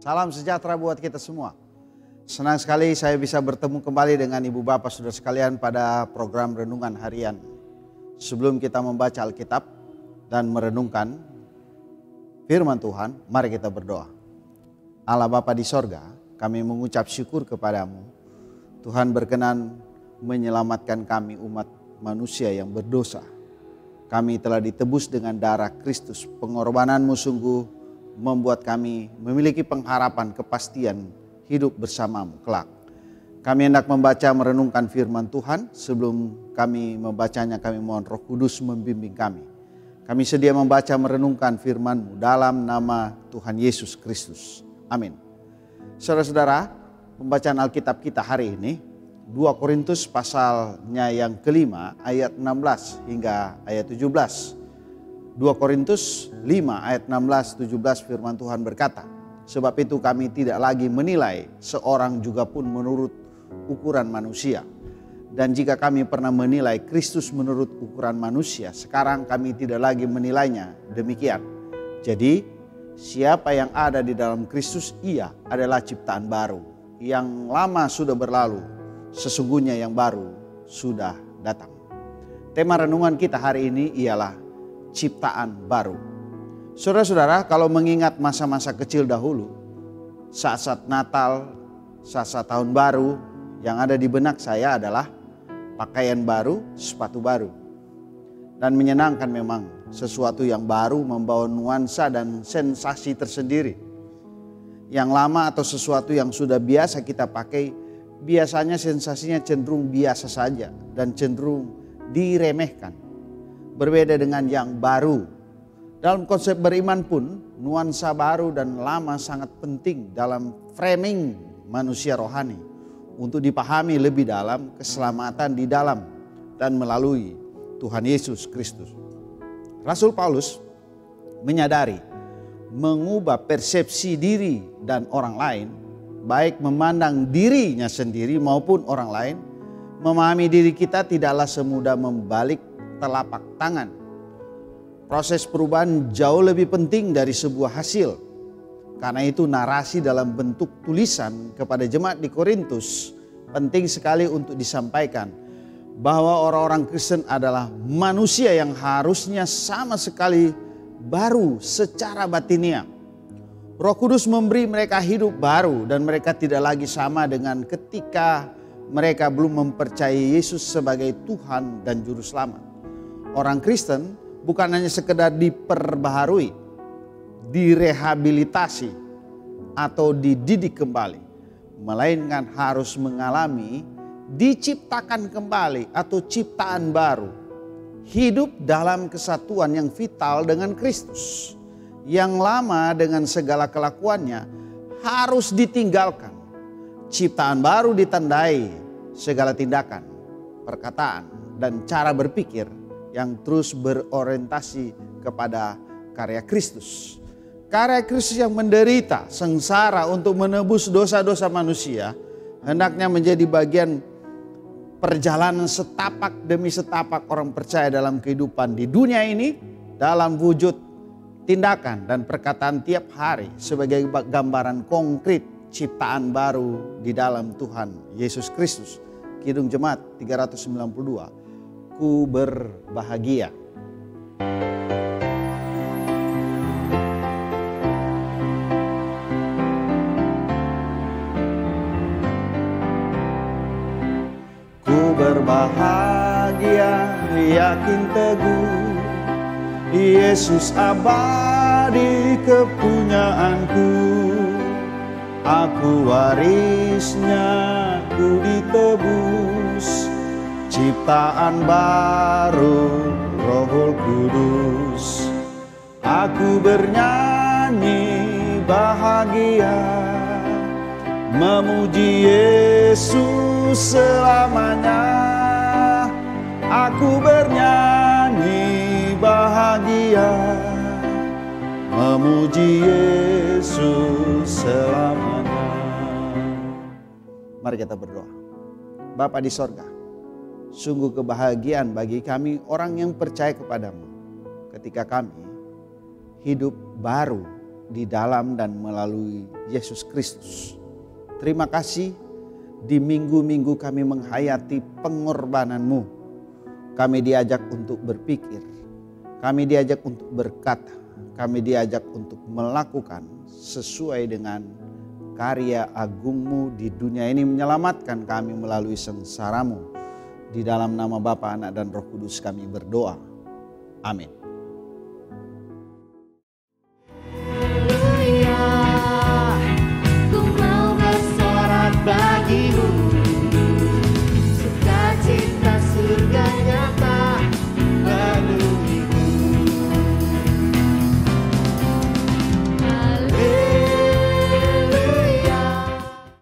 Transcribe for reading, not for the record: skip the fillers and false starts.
Salam sejahtera buat kita semua. Senang sekali saya bisa bertemu kembali dengan Ibu Bapak Saudara sekalian pada program Renungan Harian. Sebelum kita membaca Alkitab dan merenungkan firman Tuhan, mari kita berdoa. Allah Bapa di sorga, kami mengucap syukur kepadamu. Tuhan berkenan menyelamatkan kami umat manusia yang berdosa. Kami telah ditebus dengan darah Kristus. Pengorbananmu sungguh membuat kami memiliki pengharapan kepastian hidup bersamamu kelak. Kami hendak membaca merenungkan firman Tuhan. Sebelum kami membacanya, kami mohon Roh Kudus membimbing kami. Kami sedia membaca merenungkan firman-Mu dalam nama Tuhan Yesus Kristus. Amin. Saudara-saudara, pembacaan Alkitab kita hari ini 2 Korintus pasalnya yang kelima ayat 16 hingga ayat 17. 2 Korintus 5 ayat 16-17 firman Tuhan berkata, sebab itu kami tidak lagi menilai seorang juga pun menurut ukuran manusia. Dan jika kami pernah menilai Kristus menurut ukuran manusia, sekarang kami tidak lagi menilainya demikian. Jadi siapa yang ada di dalam Kristus, ia adalah ciptaan baru. Yang lama sudah berlalu, sesungguhnya yang baru sudah datang. Tema renungan kita hari ini ialah ciptaan baru. Saudara-saudara, kalau mengingat masa-masa kecil dahulu, saat-saat Natal, saat-saat tahun baru, yang ada di benak saya adalah pakaian baru, sepatu baru. Dan menyenangkan memang, sesuatu yang baru membawa nuansa dan sensasi tersendiri. Yang lama atau sesuatu yang sudah biasa kita pakai, biasanya sensasinya cenderung biasa saja dan cenderung diremehkan. Berbeda dengan yang baru. Dalam konsep beriman pun, nuansa baru dan lama sangat penting dalam framing manusia rohani untuk dipahami lebih dalam keselamatan di dalam dan melalui Tuhan Yesus Kristus. Rasul Paulus menyadari mengubah persepsi diri dan orang lain, baik memandang dirinya sendiri maupun orang lain, memahami diri kita tidaklah semudah membalik telapak tangan. Proses perubahan jauh lebih penting dari sebuah hasil. Karena itu narasi dalam bentuk tulisan kepada jemaat di Korintus penting sekali untuk disampaikan bahwa orang-orang Kristen adalah manusia yang harusnya sama sekali baru secara batinia. Roh Kudus memberi mereka hidup baru dan mereka tidak lagi sama dengan ketika mereka belum mempercayai Yesus sebagai Tuhan dan Juru Selamat. Orang Kristen bukan hanya sekedar diperbaharui, direhabilitasi, atau dididik kembali. Melainkan harus mengalami diciptakan kembali atau ciptaan baru. Hidup dalam kesatuan yang vital dengan Kristus. Yang lama dengan segala kelakuannya harus ditinggalkan. Ciptaan baru ditandai segala tindakan, perkataan, dan cara berpikir yang terus berorientasi kepada karya Kristus. Karya Kristus yang menderita sengsara untuk menebus dosa-dosa manusia hendaknya menjadi bagian perjalanan setapak demi setapak orang percaya dalam kehidupan di dunia ini dalam wujud tindakan dan perkataan tiap hari sebagai gambaran konkret ciptaan baru di dalam Tuhan Yesus Kristus. Kidung Jemaat 392. Ku berbahagia. Ku berbahagia, yakin teguh, Yesus abadi kepunyaanku. Aku warisnya, ku ditebus, ciptaan baru Roh Kudus. Aku bernyanyi bahagia, memuji Yesus selamanya. Aku bernyanyi bahagia, memuji Yesus selamanya. Mari kita berdoa. Bapa di sorga, sungguh kebahagiaan bagi kami orang yang percaya kepadamu ketika kami hidup baru di dalam dan melalui Yesus Kristus. Terima kasih di minggu-minggu kami menghayati pengorbanan-Mu. Kami diajak untuk berpikir, kami diajak untuk berkata, kami diajak untuk melakukan sesuai dengan karya agung-Mu di dunia ini, menyelamatkan kami melalui sengsara-Mu. Di dalam nama Bapa, Anak, dan Roh Kudus kami berdoa. Amin.